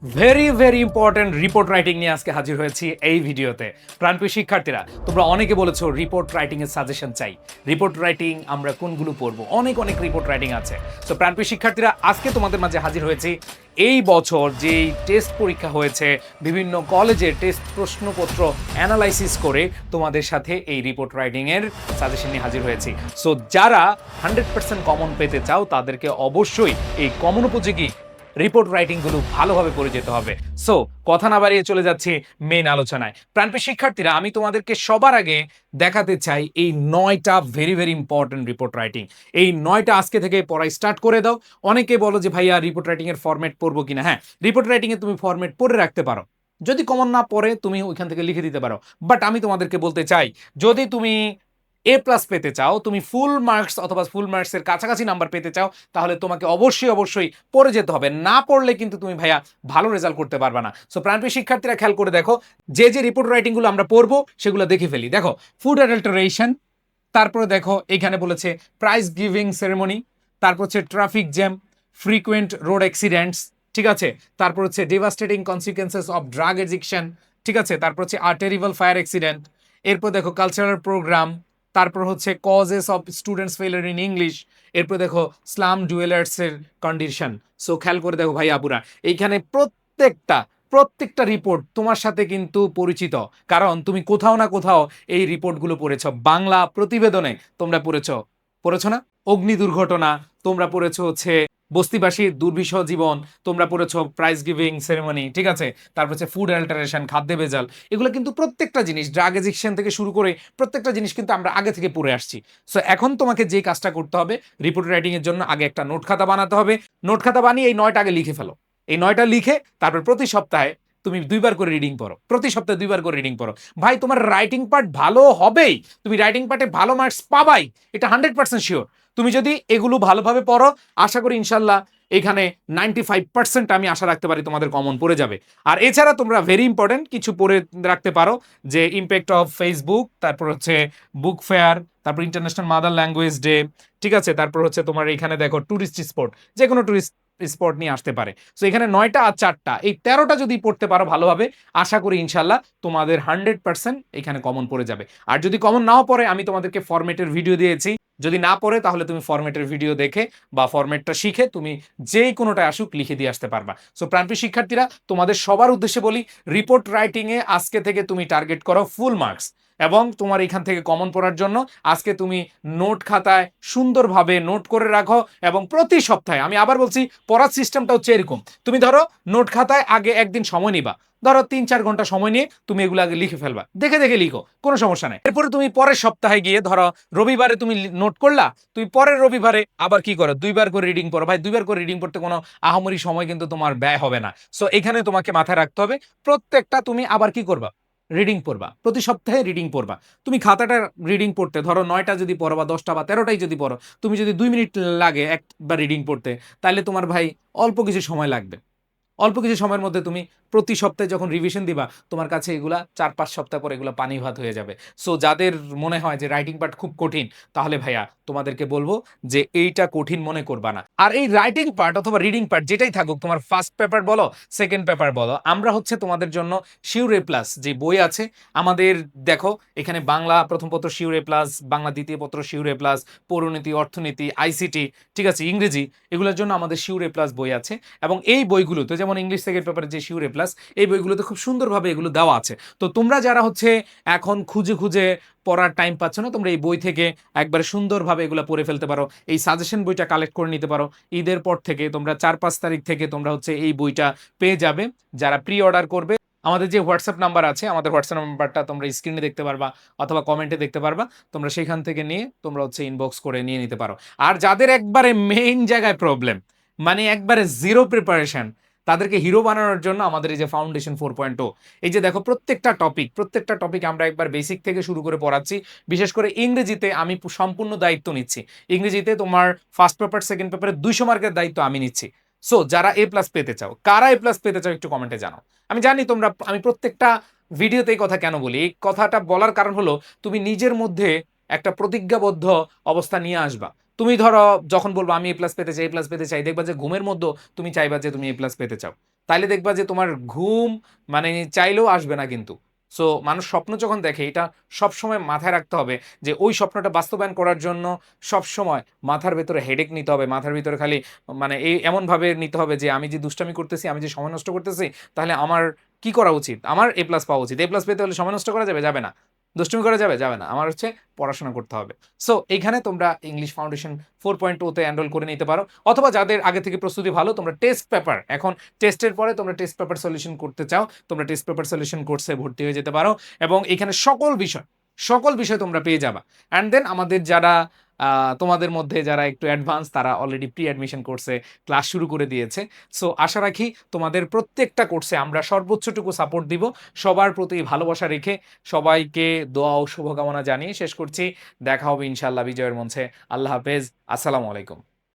Very very important report writing নিয়ে আজকে হাজির হয়েছি এই ভিডিওতে। প্রাণপ্রিয় শিক্ষার্থীরা, তোমরা অনেকে বলেছো রিপোর্ট রাইটিং এর সাজেশন চাই। রিপোর্ট রাইটিং আমরা কোনগুলো পড়বো? অনেক অনেক রিপোর্ট রাইটিং আছে। তো প্রাণপ্রিয় শিক্ষার্থীরা, আজকে তোমাদের মাঝে হাজির হয়েছি এই বছর যেই টেস্ট পরীক্ষা হয়েছে, বিভিন্ন কলেজের টেস্ট প্রশ্নপত্র অ্যানালাইসিস করে তোমাদের সাথে এই রিপোর্ট রাইটিং এর সাজেশন নিয়ে হাজির হয়েছি। সো যারা 100% কমন পেতে চাও তাদেরকে অবশ্যই এই কমন উপযোগী রিপোর্ট রাইটিংগুলো ভালোভাবে পড়ে যেতে হবে। সো কথা না বাড়িয়ে চলে যাচ্ছি মেইন আলোচনায়। প্রাণপ্রিয় শিক্ষার্থীরা, আমি তোমাদেরকে সবার আগে দেখাতে চাই এই 9টা very very important report writing. এই 9টা আজকে থেকে পড়াই স্টার্ট করে দাও। অনেকে বলো যে ভাইয়া রিপোর্ট রাইটিং এর ফরম্যাট পড়বো কিনা। হ্যাঁ, রিপোর্ট রাইটিং এ তুমি ফরম্যাট পড়ে রাখতে পারো, যদি কমন না পড়ে তুমি ওইখান থেকে লিখে দিতে পারো। বাট আমি তোমাদেরকে বলতে চাই, যদি তুমি A+ পেতে চাও, তুমি ফুল মার্কস অথবা ফুল মার্কসের কাছাকাছি নাম্বার পেতে চাও, তাহলে তোমাকে অবশ্যই অবশ্যই পড়ে যেতে হবে। না পড়লে কিন্তু তুমি ভাইয়া ভালো রেজাল্ট করতে পারবে না। সো প্রাণপ্রিয় শিক্ষার্থীরা, খেয়াল করে দেখো, যে যে রিপোর্ট রাইটিংগুলো আমরা পড়বো সেগুলো দেখে ফেলি। দেখো, ফুড অ্যাডাল্টারেশন, তারপরে দেখো এখানে বলেছে প্রাইজ গিভিং সেরেমনি, তারপর হচ্ছে traffic jam, frequent road accidents, ঠিক আছে, তারপর হচ্ছে devastating consequences of drug addiction, ঠিক আছে, তারপর হচ্ছে আ টেরিবল ফায়ার অ্যাক্সিডেন্ট, এরপর দেখো কালচারাল প্রোগ্রাম, তারপর হচ্ছে causes of students failure in English, এরপর দেখো স্লাম ডুয়েলার্সের কন্ডিশন। সো খেয়াল করে দেখো ভাই আপুরা, এইখানে প্রত্যেকটা রিপোর্ট তোমার সাথে কিন্তু পরিচিত, কারণ তুমি কোথাও না কোথাও এই রিপোর্টগুলো পড়েছ। বাংলা প্রতিবেদনে তোমরা পড়েছো না? অগ্নি দুর্ঘটনা তোমরা পড়েছো, হচ্ছে বস্তিবাসীর দুর্বিষহ জীবন তোমরা পড়েছো, প্রাইজ গিভিং সেরেমনি, ঠিক আছে, তারপর হচ্ছে ফুড অ্যাল্টারেশন, খাদ্যে ভেজাল। এগুলো কিন্তু প্রত্যেকটা জিনিস, ড্রাগ এডিকশন থেকে শুরু করে প্রত্যেকটা জিনিস কিন্তু আমরা আগে থেকে পড়ে আসছি। সো এখন তোমাকে যে কাজটা করতে হবে, রিপোর্ট রাইটিং এর জন্য আগে একটা নোট খাতা বানাতে হবে। নোট খাতা বানিয়ে এই 9টা আগে লিখে ফেলো। এই 9টা লিখে তারপর প্রতি সপ্তাহে তুমি 2বার করে রিডিং পড়ো, প্রতি সপ্তাহে 2বার করে রিডিং পড়ো। ভাই, তোমার রাইটিং পার্ট ভালো হবেই, তুমি রাইটিং পার্টে ভালো মার্কস পাবাই, এটা 100% শিওর। তুমি যদি এগুলো ভালোভাবে পড়ো, আশা করি ইনশাল্লাহ এখানে 95% আমি আশা রাখতে পারি তোমাদের কমন পড়ে যাবে। আর এছাড়া তোমরা ভেরি ইম্পর্টেন্ট কিছু পড়ে রাখতে পারো, যে ইম্প্যাক্ট অফ ফেসবুক, তারপর হচ্ছে বুক ফেয়ার, তারপর ইন্টারন্যাশনাল মাদার ল্যাঙ্গুয়েজ ডে, ঠিক আছে, তারপর হচ্ছে তোমার এখানে দেখো ট্যুরিস্ট স্পট, যে কোনো ট্যুরিস্ট স্পট নিয়ে আসতে পারে। সো এখানে 9টা আর 4টা, এই 13টা যদি পড়তে পারো ভালোভাবে, আশা করি ইনশাল্লাহ তোমাদের 100% এখানে কমন পড়ে যাবে। আর যদি কমন নাও পড়ে, আমি তোমাদেরকে ফরম্যাটের ভিডিও দিয়েছি, যদি না পড়ে তাহলে তুমি ফরম্যাটের ভিডিও দেখে বা ফরম্যাটটা শিখে তুমি যে কোনোটা আসুক লিখে দিয়ে আসতে পারবা। সো প্রাণপ্রিয় শিক্ষার্থীরা, তোমাদের সবার উদ্দেশ্যে বলি, রিপোর্ট রাইটিং এ আজকে থেকে তুমি টার্গেট করো ফুল মার্কস, এবং তোমার এখান থেকে কমন পড়ার জন্য আজকে তুমি নোট খাতায় সুন্দরভাবে নোট করে রাখো। এবং প্রতি সপ্তাহে, আমি আবার বলছি, পড়ার সিস্টেমটা হচ্ছে এরকম, তুমি ধরো নোট খাতায় আগে একদিন সময় নিবা, ধরো 3-4 ঘন্টা সময় নিয়ে তুমি এগুলো আগে লিখে ফেলবা, দেখে দেখে লিখো, কোনো সমস্যা নাই। এরপরে তুমি পরের সপ্তাহে গিয়ে, ধরো রবিবারে তুমি নোট করলা, তুমি পরের রবিবারে আবার কি করো, 2বার করে রিডিং পড়ো। ভাই, 2বার করে রিডিং পড়তে কোনো আহামরি সময় কিন্তু তোমার ব্যয় হবে না। সো এখানে তোমাকে মাথায় রাখতে হবে, প্রত্যেকটা তুমি আবার কি করবা, রিডিং পড়বা, প্রতি সপ্তাহে রিডিং পড়বা। তুমি খাতাটা রিডিং পড়তে ধরো 9টা যদি পড়ো বা 10টা বা 13টাই যদি পড়ো, তুমি যদি 2 মিনিট লাগে একবার রিডিং পড়তে, তাহলে তোমার ভাই অল্প কিছু সময় লাগবে। অল্প কিছু সময়ের মধ্যে তুমি প্রতি সপ্তাহে যখন রিভিশন দিবা, তোমার কাছে এগুলা 4-5 সপ্তাহ পরে এগুলো পানি ভাত হয়ে যাবে। সো যাদের মনে হয় যে রাইটিং পার্ট খুব কঠিন, তাহলে ভাইয়া তোমাদেরকে বলবো যে এইটা কঠিন মনে করবা না। আর এই রাইটিং পার্ট অথবা রিডিং পার্ট যেটাই থাকুক, তোমার ফার্স্ট পেপার বলো, সেকেন্ড পেপার বলো, আমরা হচ্ছে তোমাদের জন্য শিওর এ প্লাস যে বই আছে আমাদের, দেখো এখানে বাংলা প্রথম পত্র শিওর এ প্লাস, বাংলা দ্বিতীয় পত্র শিওর এ প্লাস, পৌরনীতি, অর্থনীতি, আইসিটি, ঠিক আছে, ইংরেজি, এগুলোর জন্য আমাদের শিওর এ প্লাস বই আছে। এবং এই বইগুলোতে, যেমন ইংলিশ সেকেন্ড পেপারে যে শিওর এ প্লাস, এই বইগুলোতে খুব সুন্দরভাবে এগুলো দেওয়া আছে। তো তোমরা যারা হচ্ছে এখন খুঁজে খুঁজে পড়ার টাইম পাচ্ছ না, তোমরা এই বই থেকে একবারে সুন্দরভাবে এগুলো পড়ে ফেলতে পারো। এই সাজেশন বইটা কালেক্ট করে নিতে পারো। ঈদের পর থেকে তোমরা 4-5 তারিখ থেকে তোমরা হচ্ছে এই বইটা পেয়ে যাবে। যারা প্রি অর্ডার করবে, আমাদের যে হোয়াটসঅ্যাপ নাম্বার আছে, আমাদের হোয়াটসঅ্যাপ নাম্বারটা তোমরা স্ক্রিনে দেখতে পারবা অথবা কমেন্টে দেখতে পারবা, তোমরা সেখান থেকে নিয়ে তোমরা হচ্ছে ইনবক্স করে নিয়ে নিতে পারো। আর যাদের একবারে মেইন জায়গায় প্রবলেম, মানে একবারে জিরো প্রিপারেশন, তাদেরকে হিরো বানানোর জন্য আমাদের এই যে ফাউন্ডেশন 4.0, এই যে দেখো প্রত্যেকটা টপিক আমরা একবার বেসিক থেকে শুরু করে পড়াচ্ছি। বিশেষ করে ইংরেজিতে আমি সম্পূর্ণ দায়িত্ব নিচ্ছি। ইংরেজিতে তোমার ফার্স্ট পেপার সেকেন্ড পেপারে 200 মার্কের দায়িত্ব আমি নিচ্ছি। সো যারা A+ পেতে চাও, কারা A+ পেতে চাও একটু কমেন্টে জানাও। আমি জানি তোমরা, আমি প্রত্যেকটা ভিডিওতে এই কথা কেন বলি, এই কথাটা বলার কারণ হলো তুমি নিজের মধ্যে একটা প্রতিজ্ঞাবদ্ধ অবস্থা নিয়ে আসবা। তুমি ধরো যখন বলবো আমি A+ পেতে চাই, A+ পেতে চাই, দেখবা যে ঘুমের মধ্যে তুমি চাইবা যে তুমি A+ পেতে চাও। তাইলে দেখবা যে তোমার ঘুম মানে চাইলেও আসবে না কিন্তু। সো মানুষ স্বপ্ন যখন দেখে এটা সবসময় মাথায় রাখতে হবে যে ওই স্বপ্নটা বাস্তবায়ন করার জন্য সবসময় মাথার ভেতরে হেডেক নিতে হবে, মাথার ভিতরে খালি মানে এই এমনভাবে নিতে হবে যে আমি যে দুষ্টামি করতেছি, আমি যে সময় নষ্ট করতেছি, তাহলে আমার কি করা উচিত? আমার এ প্লাস পাওয়া উচিত। এ প্লাস পেতে হলে সময় নষ্ট করা যাবে? যাবে না। দুষ্টুমি করা যাবে? যাবে না। আমার হচ্ছে পড়াশোনা করতে হবে। সো এইখানে তোমরা ইংলিশ ফাউন্ডেশন 4.0 তে এনরোল করে নিতে পারো, অথবা যাদের আগে থেকে প্রস্তুতি ভালো তোমরা টেস্ট পেপার, এখন টেস্টের পরে তোমরা টেস্ট পেপার সলিউশন করতে চাও, তোমরা টেস্ট পেপার সলিউশন কোর্সে ভর্তি হয়ে যেতে পারো এবং এখানে সকল বিষয় তোমরা পেয়ে যাবা। অ্যান্ড দেন আমাদের যারা তোমাদের মধ্যে যারা একটু অ্যাডভান্স তারা অলরেডি প্রি অ্যাডমিশন কোর্সে ক্লাস শুরু করে দিয়েছে। সো আশা রাখি তোমাদের প্রত্যেকটা কোর্সে আমরা সর্বোচ্চটুকু সাপোর্ট দিব। সবার প্রতি ভালোবাসা রেখে সবাইকে দোয়া ও শুভকামনা জানিয়ে শেষ করছি। দেখা হবে ইনশাআল্লাহ বিজয়ের মঞ্চে। আল্লাহ হাফেজ। আসসালামু আলাইকুম।